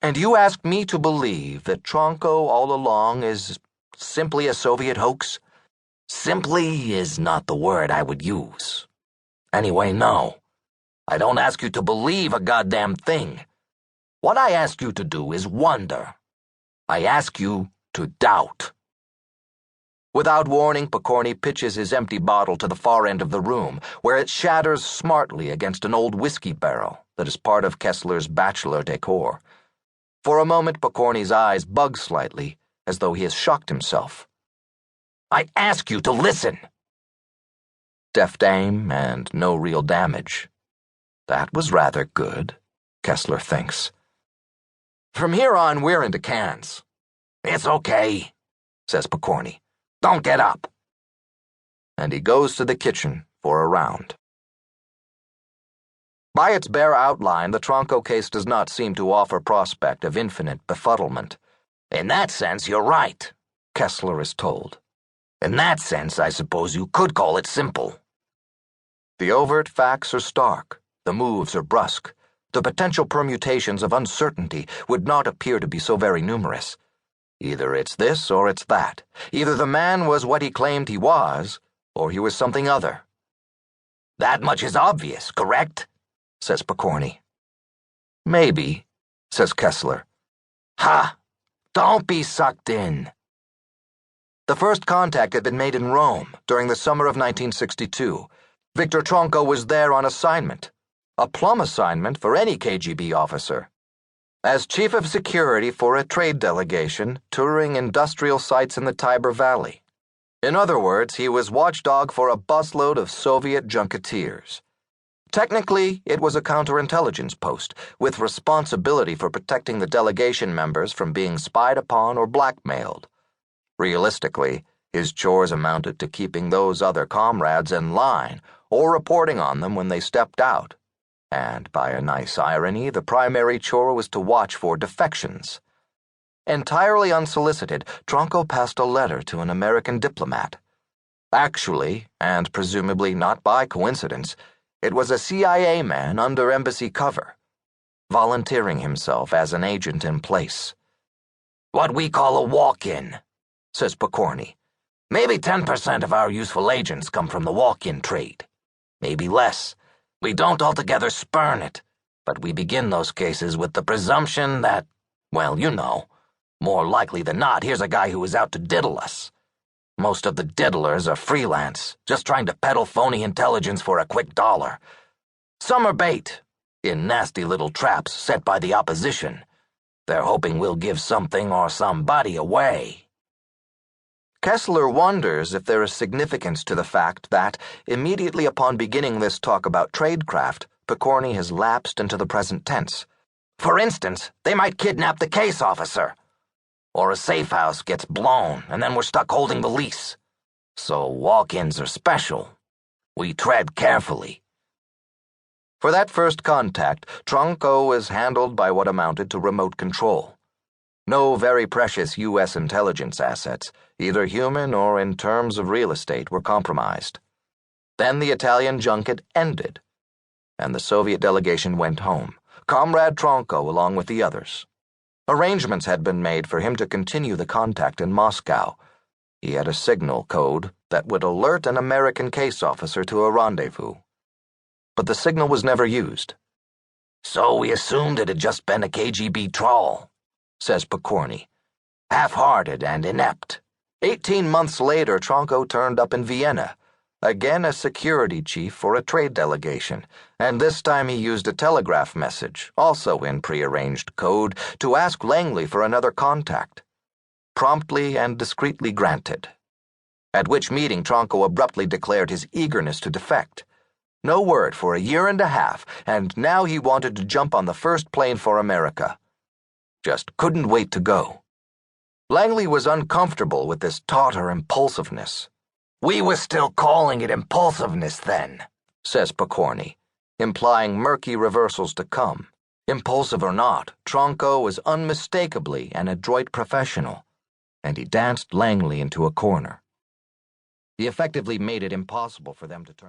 And you ask me to believe that Tronko all along is simply a Soviet hoax? Simply is not the word I would use. Anyway, no. I don't ask you to believe a goddamn thing. What I ask you to do is wonder. I ask you to doubt. Without warning, Pokorny pitches his empty bottle to the far end of the room, where it shatters smartly against an old whiskey barrel that is part of Kessler's bachelor decor. For a moment, Pokorny's eyes bug slightly, as though he has shocked himself. I ask you to listen! Deft aim and no real damage. That was rather good, Kessler thinks. From here on, we're into cans. It's okay, says Pokorny. Don't get up. And he goes to the kitchen for a round. By its bare outline, the Tronko case does not seem to offer prospect of infinite befuddlement. In that sense, you're right, Kessler is told. In that sense, I suppose you could call it simple. The overt facts are stark, the moves are brusque, the potential permutations of uncertainty would not appear to be so very numerous. Either it's this or it's that. Either the man was what he claimed he was, or he was something other. That much is obvious, correct? Says Pokorny. Maybe, says Kessler. Ha! Don't be sucked in. The first contact had been made in Rome during the summer of 1962. Viktor Tronko was there on assignment. A plum assignment for any KGB officer. As chief of security for a trade delegation touring industrial sites in the Tiber Valley. In other words, he was watchdog for a busload of Soviet junketeers. Technically, it was a counterintelligence post, with responsibility for protecting the delegation members from being spied upon or blackmailed. Realistically, his chores amounted to keeping those other comrades in line or reporting on them when they stepped out. And by a nice irony, the primary chore was to watch for defections. Entirely unsolicited, Tronko passed a letter to an American diplomat. Actually, and presumably not by coincidence, it was a CIA man under embassy cover, volunteering himself as an agent in place. What we call a walk-in, says Pokorny. Maybe 10% of our useful agents come from the walk-in trade. Maybe less. We don't altogether spurn it, but we begin those cases with the presumption that, well, you know, more likely than not, here's a guy who is out to diddle us. Most of the diddlers are freelance, just trying to peddle phony intelligence for a quick dollar. Some are bait, in nasty little traps set by the opposition. They're hoping we'll give something or somebody away. Kessler wonders if there is significance to the fact that, immediately upon beginning this talk about tradecraft, Pokorny has lapsed into the present tense. For instance, they might kidnap the case officer. Or a safe house gets blown, and then we're stuck holding the lease. So walk-ins are special. We tread carefully. For that first contact, Tronko was handled by what amounted to remote control. No very precious U.S. intelligence assets, either human or in terms of real estate, were compromised. Then the Italian junket ended, and the Soviet delegation went home, Comrade Tronko along with the others. Arrangements had been made for him to continue the contact in Moscow. He had a signal code that would alert an American case officer to a rendezvous. But the signal was never used. So we assumed it had just been a KGB trawl, says Pokorny. Half-hearted and inept. 18 months later, Tronko turned up in Vienna, again a security chief for a trade delegation, and this time he used a telegraph message, also in prearranged code, to ask Langley for another contact. Promptly and discreetly granted. At which meeting Tronko abruptly declared his eagerness to defect. No word for a year and a half, and now he wanted to jump on the first plane for America. Just couldn't wait to go. Langley was uncomfortable with this tauter impulsiveness. We were still calling it impulsiveness then, says Pokorny, implying murky reversals to come. Impulsive or not, Tronko was unmistakably an adroit professional, and he danced Langley into a corner. He effectively made it impossible for them to turn